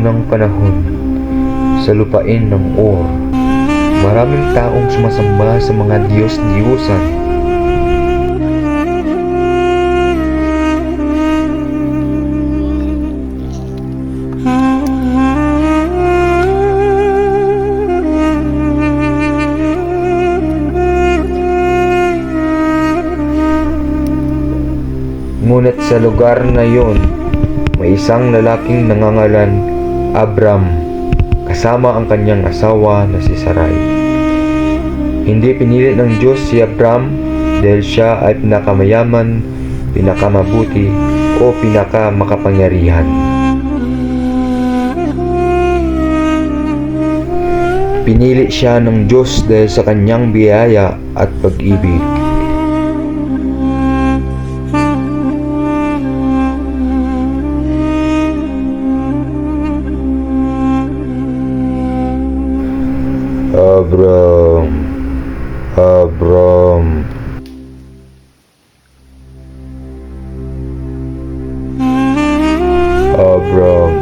unang panahon, sa lupain ng Ur, maraming taong sumasamba sa mga Diyos-Diyusan. Ngunit sa lugar na yon, may isang lalaking nangangalan Abram, kasama ang kanyang asawa na si Sarai. Hindi pinili ng Diyos si Abram dahil siya ay pinakamayaman, pinakamabuti o pinakamakapangyarihan. Pinili siya ng Diyos dahil sa kanyang biyaya at pag-ibig. Abram. Abram,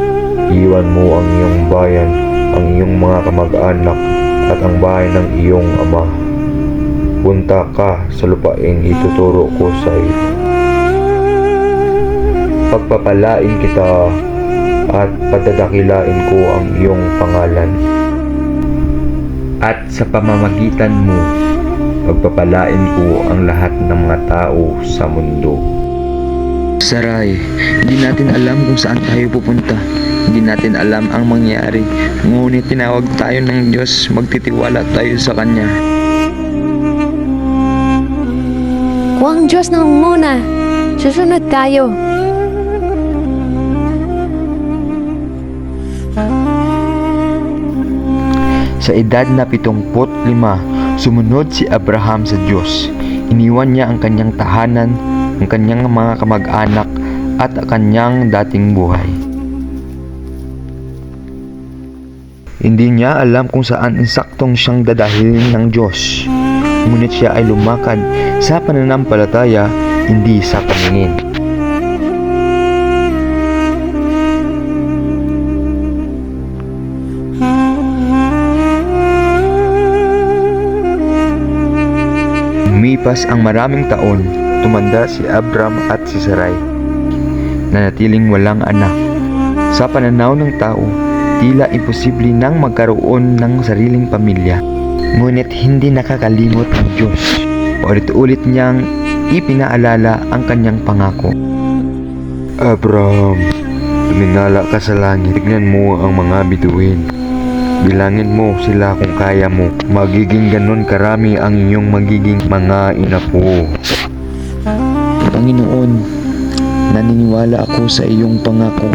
iwan mo ang iyong bayan, ang iyong mga kamag-anak at ang bahay ng iyong ama. Punta ka sa lupaing ituturo ko sa iyo. Pagpapalain kita at padadakilain ko ang iyong pangalan. At sa pamamagitan mo, pagpapalain ko ang lahat ng mga tao sa mundo. Sarai, hindi natin alam kung saan tayo pupunta. Hindi natin alam ang mangyari. Ngunit tinawag tayo ng Diyos, magtitiwala tayo sa Kanya. Kung ang Diyos na muna, susunod tayo. Sa edad na 75, sumunod si Abraham sa Diyos. Iniwan niya ang kanyang tahanan, ang kanyang mga kamag-anak at ang kanyang dating buhay. Hindi niya alam kung saan insaktong siyang dadahilin ng Diyos. Ngunit siya ay lumakad sa pananampalataya, hindi sa paningin. Lumipas ang maraming taon, tumanda si Abram at si Sarai, nanatiling walang anak. Sa pananaw ng tao, tila imposible nang magkaroon ng sariling pamilya. Ngunit hindi nakakalimot ng Diyos. Ulit-ulit niyang ipinaalala ang kanyang pangako. Abram, tumingala ka sa langit, tignan mo ang mga bituin. Bilangin mo sila kung kaya mo. Magiging ganon karami ang iyong magiging mga inapo. Panginoon, naniniwala ako sa iyong pangako.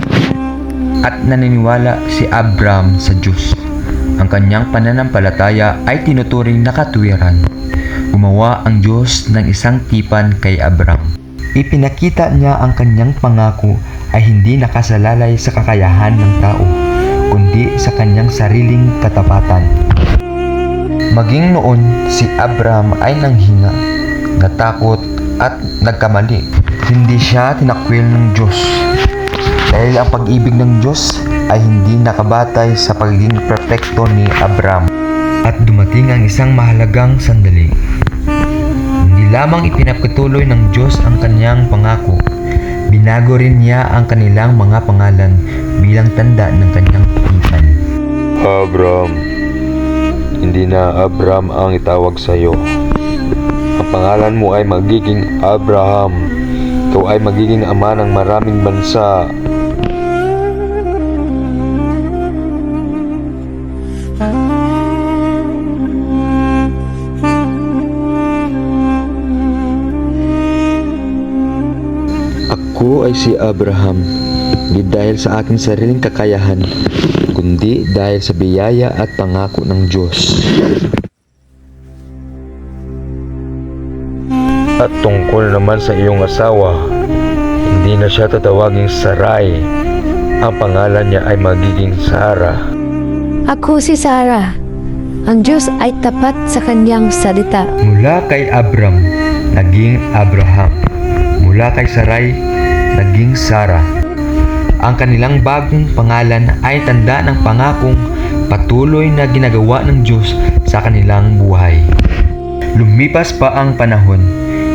At naniniwala si Abram sa Diyos. Ang kanyang pananampalataya ay tinuturing na katuwiran. Gumawa ang Diyos ng isang tipan kay Abram. Ipinakita niya ang kanyang pangako ay hindi nakasalalay sa kakayahan ng tao, kundi sa kanyang sariling katapatan. Maging noon, si Abram ay nanghinga, natakot at nagkamali. Hindi siya tinakwil ng Diyos. Dahil ang pag-ibig ng Diyos ay hindi nakabatay sa pagiging perfecto ni Abram. At dumating ang isang mahalagang sandali. Hindi lamang ipinapatuloy ng Diyos ang kanyang pangako, binago rin niya ang kanilang mga pangalan bilang tanda ng kanyang tipan. Abram, hindi na Abram ang itawag sa iyo. Ang pangalan mo ay magiging Abraham. Ikaw ay magiging ama ng maraming bansa. Ako ay si Abraham, hindi dahil sa aking sariling kakayahan, kundi dahil sa biyaya at pangako ng Diyos. At tungkol naman sa iyong asawa, hindi na siya tatawaging Sarai. Ang pangalan niya ay magiging Sarah. Ako si Sarah. Ang Diyos ay tapat sa kanyang salita. Mula kay Abram, naging Abraham. Mula kay Sarai, naging Sarah. Ang kanilang bagong pangalan ay tanda ng pangakong patuloy na ginagawa ng Diyos sa kanilang buhay. Lumipas pa ang panahon.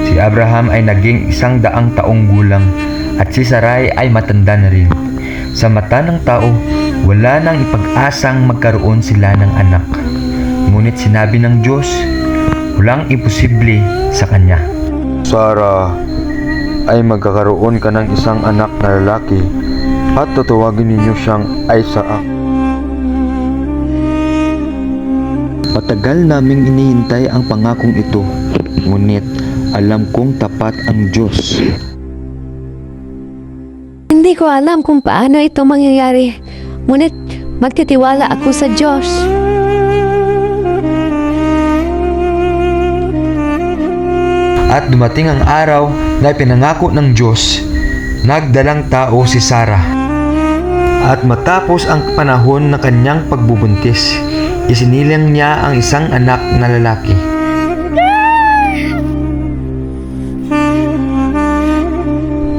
Si Abraham ay naging 100 taong gulang at si Sarai ay matanda na rin. Sa mata ng tao, wala nang ipag-asang magkaroon sila ng anak. Ngunit sinabi ng Diyos, walang imposible sa kanya. Sarah, ay magkakaroon ka ng isang anak na lalaki at tatawagin ninyo siyang Isaac. Matagal naming inihintay ang pangakong ito, ngunit alam kong tapat ang Diyos. Hindi ko alam kung paano ito mangyayari, ngunit magtitiwala ako sa Diyos. At dumating ang araw na pinangako ng Diyos. Nagdalang tao si Sarah. At matapos ang panahon ng kanyang pagbubuntis, isinilang niya ang isang anak na lalaki.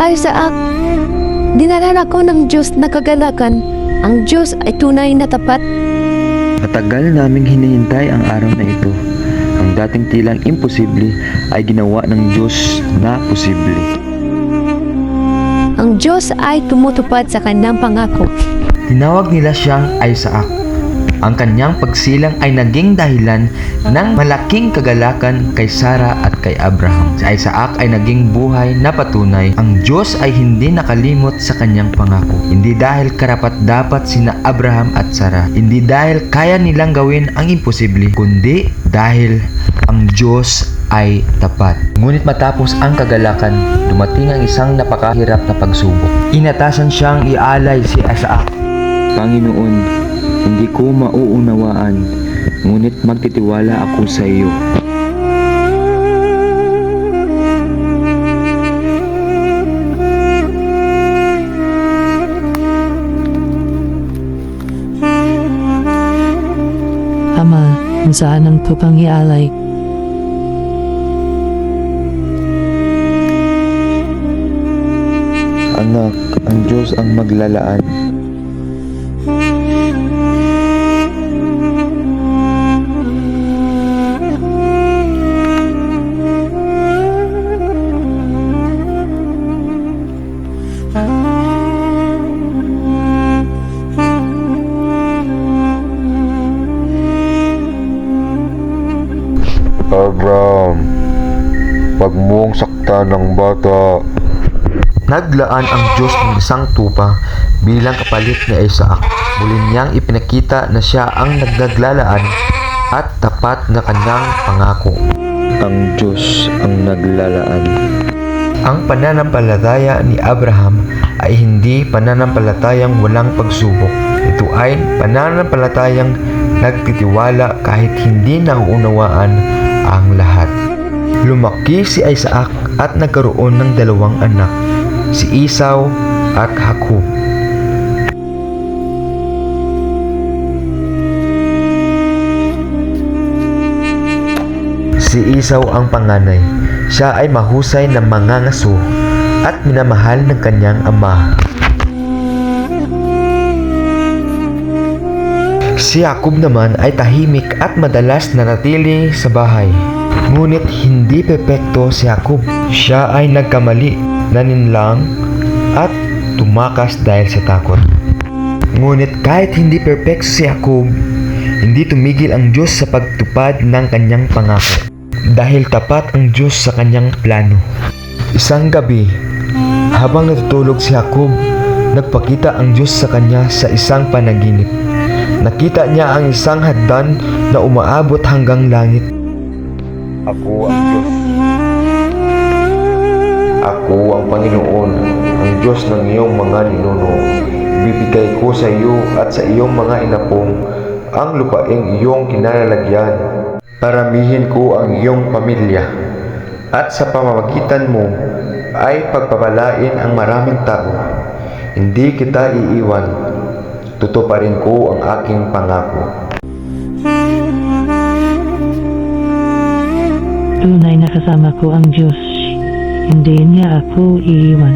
Isaac, dinalan ako ng Diyos na kagalakan. Ang Diyos ay tunay na tapat. Matagal naming hinihintay ang araw na ito. Ang dating tilang imposible ay ginawa ng Diyos na posible. Ang Diyos ay tumutupad sa kanyang pangako. Tinawag nila siyang Isaac. Ang kanyang pagsilang ay naging dahilan ng malaking kagalakan kay Sarah at kay Abraham. Si Isaac ay naging buhay na patunay ang Diyos ay hindi nakalimot sa kanyang pangako. Hindi dahil karapat-dapat sina Abraham at Sarah. Hindi dahil kaya nilang gawin ang imposible, kundi dahil ang Diyos ay tapat. Ngunit matapos ang kagalakan, dumating ang isang napakahirap na pagsubok. Inatasan siyang ialay si Isaac. Panginoon, hindi ko mauunawaan, ngunit magtitiwala ako sa iyo. Ama, kung saan ang tupang ialay? Anak, ang Diyos ang maglalaan. Abraham, wag mong saktan ng bata. Naglaan ang Diyos ng isang tupa bilang kapalit ni Isaac. Muli niyang ipinakita na siya ang naglalaan at tapat na kanyang pangako. Ang Diyos ang naglalaan. Ang pananampalataya ni Abraham ay hindi pananampalatayang walang pagsubok. Ito ay pananampalatayang nagtitiwala kahit hindi nauunawaan ang lahat. Lumaki si Isaac at nagkaroon ng 2 anak, si Esau at Jacob. Si Esau ang panganay. Siya ay mahusay na mangangaso at minamahal ng kanyang ama. Si Jacob naman ay tahimik at madalas nanatili sa bahay. Ngunit hindi pepekto si Jacob. Siya ay nagkamali, naninlang at tumakas dahil sa takot. Ngunit kahit hindi perpekto si Jacob, hindi tumigil ang Diyos sa pagtupad ng kanyang pangako. Dahil tapat ang Diyos sa kanyang plano. Isang gabi, habang natutulog si Jacob, nagpakita ang Diyos sa kanya sa isang panaginip. Nakita niya ang isang hagdan na umaabot hanggang langit. Ako ang Diyos. Ako ang Panginoon, ang Diyos ng iyong mga ninuno. Ibibigay ko sa iyo at sa iyong mga inapong ang lupaing iyong kinalalagyan. Paramihin ko ang iyong pamilya, at sa pamamagitan mo ay pagpapalain ang maraming tao. Hindi kita iiwan. Tutuparin ko ang aking pangako. Tunay na kasama ko ang Diyos. Hindi niya ako iiwan.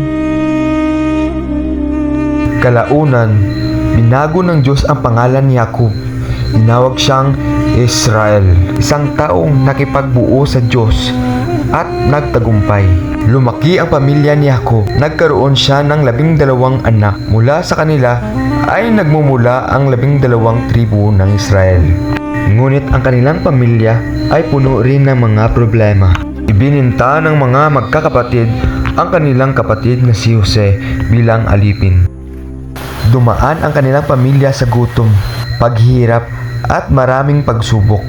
Kalaunan, binago ng Diyos ang pangalan ni Jacob. Tinawag siyang Israel, isang taong nakipagbuo sa Diyos at nagtagumpay. Lumaki ang pamilya ni Jacob. Nagkaroon siya ng 12 anak. Mula sa kanila ay nagmumula ang 12 tribu ng Israel. Ngunit ang kanilang pamilya ay puno rin ng mga problema. Ibininta ng mga magkakapatid ang kanilang kapatid na si Jose bilang alipin. Dumaan ang kanilang pamilya sa gutom, paghihirap at maraming pagsubok.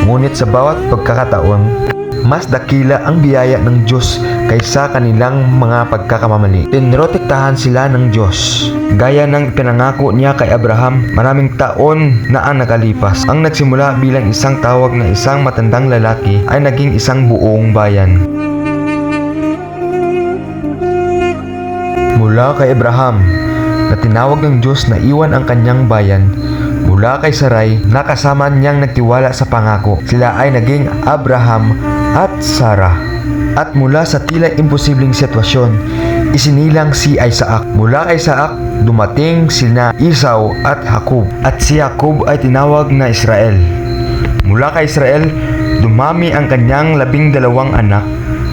Ngunit sa bawat pagkakataon, mas dakila ang biyaya ng Diyos kaysa kanilang mga pagkakamali. Pinrotektahan sila ng Diyos. Gaya ng pinangako niya kay Abraham, maraming taon na ang nakalipas. Ang nagsimula bilang isang tawag na isang matandang lalaki ay naging isang buong bayan. Mula kay Abraham, na tinawag ng Diyos na iwan ang kanyang bayan, mula kay Sarai na kasama niyang nagtiwala sa pangako, sila ay naging Abraham at Sarah. At mula sa tila imposibleng sitwasyon, isinilang si Isaac. Mula kay Isaac, dumating sina Esau at Jacob. At si Jacob ay tinawag na Israel. Mula kay Israel, dumami ang kanyang 12 anak.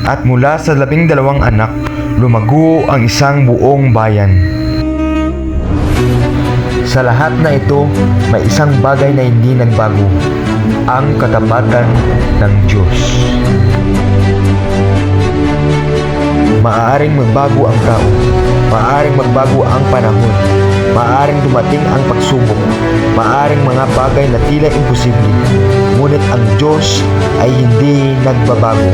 At mula sa 12 anak, lumago ang isang buong bayan. Sa lahat na ito, may isang bagay na hindi nagbago: ang katapatan ng Diyos. Maaaring magbago ang tao, maaaring magbago ang panahon, maaaring dumating ang pagsubok, maaaring mga bagay na tila imposible, ngunit ang Diyos ay hindi nagbabago.